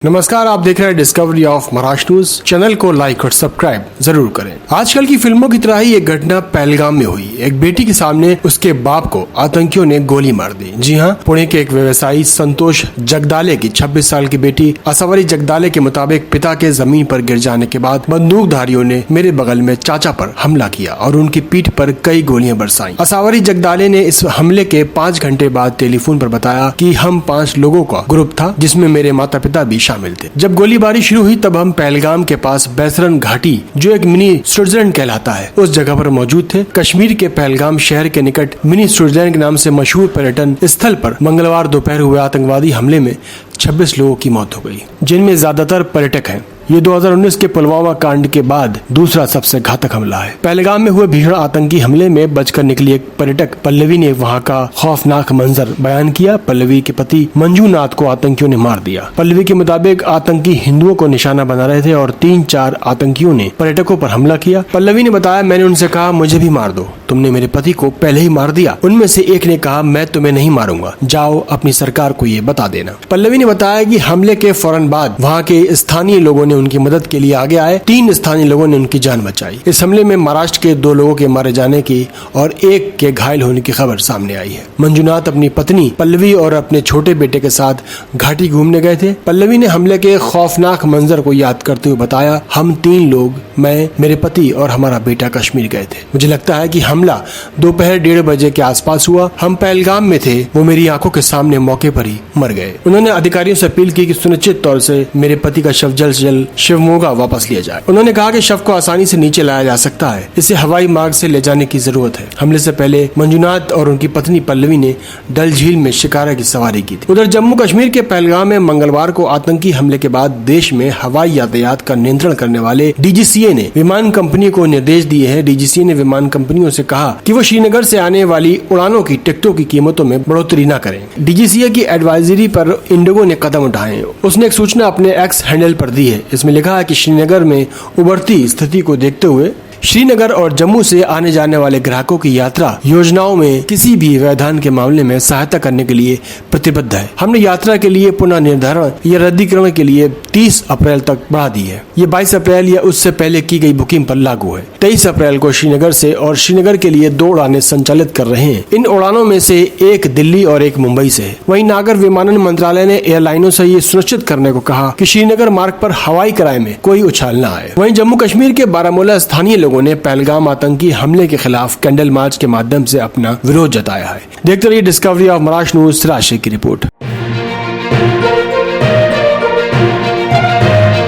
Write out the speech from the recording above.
नमस्कार, आप देख रहे हैं discovery of Maharashtra news. Channel को लाइक और सब्सक्राइब जरूर करें। आजकल की फिल्मों की तरह ही एक घटना पहलगाम में हुई। एक बेटी के सामने उसके बाप को आतंकियों ने गोली मार दी। जी हां, पुणे के एक व्यवसायी संतोष जगदाले की 26 साल की बेटी असावरी जगदाले के मुताबिक पिता के जमीन पर गिर जाने के बाद बंदूकधारियों ने मेरे बगल में चाचा पर हमला किया और उनकी पीठ पर कई गोलियां बरसाई। असावरी जगदाले ने इस हमले के 5 घंटे बाद टेलीफोन पर बताया कि हम 5 लोगों का ग्रुप था, जिसमें मेरे माता पिता भी शामिल थे। जब गोलीबारी शुरू हुई तब हम पहलगाम के पास बैसरन घाटी, जो एक मिनी स्विट्जरलैंड कहलाता है, उस जगह पर मौजूद थे। कश्मीर के पहलगाम शहर के निकट मिनी स्विट्जरलैंड के नाम से मशहूर पर्यटन स्थल पर मंगलवार दोपहर हुए आतंकवादी हमले में 26 लोगों की मौत हो गई, जिनमें ज्यादातर पर्यटक हैं। ये 2019 के पुलवामा कांड के बाद दूसरा सबसे घातक हमला है। पहलगाम में हुए भीषण आतंकी हमले में बचकर निकली एक पर्यटक पल्लवी ने वहां का खौफनाक मंजर बयान किया। पल्लवी के पति मंजूनाथ को आतंकियों ने मार दिया। पल्लवी के मुताबिक आतंकी हिंदुओं को निशाना बना रहे थे और 3-4 आतंकियों ने पर्यटकों पर हमला किया। पल्लवी ने बताया, मैंने उनसे कहा मुझे भी मार दो, तुमने मेरे पति को पहले ही मार दिया। उनमें से एक ने कहा, मैं तुम्हें नहीं मारूंगा, जाओ अपनी सरकार को ये बता देना। पल्लवी ने बताया कि हमले के फौरन बाद वहाँ के स्थानीय लोगों ने उनकी मदद के लिए आगे आए। 3 स्थानीय लोगों ने उनकी जान बचाई। इस हमले में महाराष्ट्र के 2 लोगों के मारे जाने की और 1 के घायल होने की खबर सामने आई है। मंजूनाथ अपनी पत्नी पल्लवी और अपने छोटे बेटे के साथ घाटी घूमने गए थे। पल्लवी ने हमले के खौफनाक मंजर को याद करते हुए बताया, हम 3 लोग, मैं, मेरे पति और हमारा बेटा कश्मीर गए थे। मुझे लगता है कि हमला दोपहर 1:30 बजे के आसपास हुआ। हम पहलगाम में थे, वो मेरी आंखों के सामने मौके पर ही मर गए। उन्होंने अधिकारियों से अपील की कि सुनिश्चित तौर से मेरे पति का शव जल्द से जल्द शिवमोगा वापस लिया जाए। उन्होंने कहा कि शव को आसानी से नीचे लाया जा सकता है, इसे हवाई मार्ग से ले जाने की जरूरत है। हमले से पहले मंजूनाथ और उनकी पत्नी पल्लवी ने डल झील में शिकारा की सवारी की थी। उधर जम्मू कश्मीर के पहलगाम में मंगलवार को आतंकी हमले के बाद देश में हवाई यातायात का नियंत्रण करने वाले डीजीसीए ने विमान कंपनी को निर्देश दिए हैं। डीजीसीए ने विमान कंपनियों से कहा कि वो श्रीनगर से आने वाली उड़ानों की टिकटों की कीमतों में बढ़ोतरी न करें। डीजीसीए की एडवाइजरी पर इंडिगो ने कदम उठाए। उसने एक सूचना अपने एक्स हैंडल पर दी है। इसमें लिखा है कि श्रीनगर में उभरती स्थिति को देखते हुए श्रीनगर और जम्मू से आने जाने वाले ग्राहकों की यात्रा योजनाओं में किसी भी व्यवधान के मामले में सहायता करने के लिए प्रतिबद्ध है। हमने यात्रा के लिए पुनः निर्धारण या रद्दीकरण के लिए 30 अप्रैल तक बढ़ा दी है। ये 22 अप्रैल या उससे पहले की गई बुकिंग पर लागू है। 23 अप्रैल को श्रीनगर से और श्रीनगर के लिए 2 उड़ानें संचालित कर रहे हैं। इन उड़ानों में से एक दिल्ली और एक मुंबई से है। वहीं नागर विमानन मंत्रालय ने एयरलाइनों से ये सुनिश्चित करने को कहा कि श्रीनगर मार्ग पर हवाई किराए में कोई उछाल न आए। वहीं जम्मू कश्मीर के बारामूला स्थानीय लोगों ने पहलगाम आतंकी हमले के खिलाफ कैंडल मार्च के माध्यम से अपना विरोध जताया है। देखते रहिए डिस्कवरी ऑफ महाराष्ट्र न्यूज। राशि की रिपोर्ट।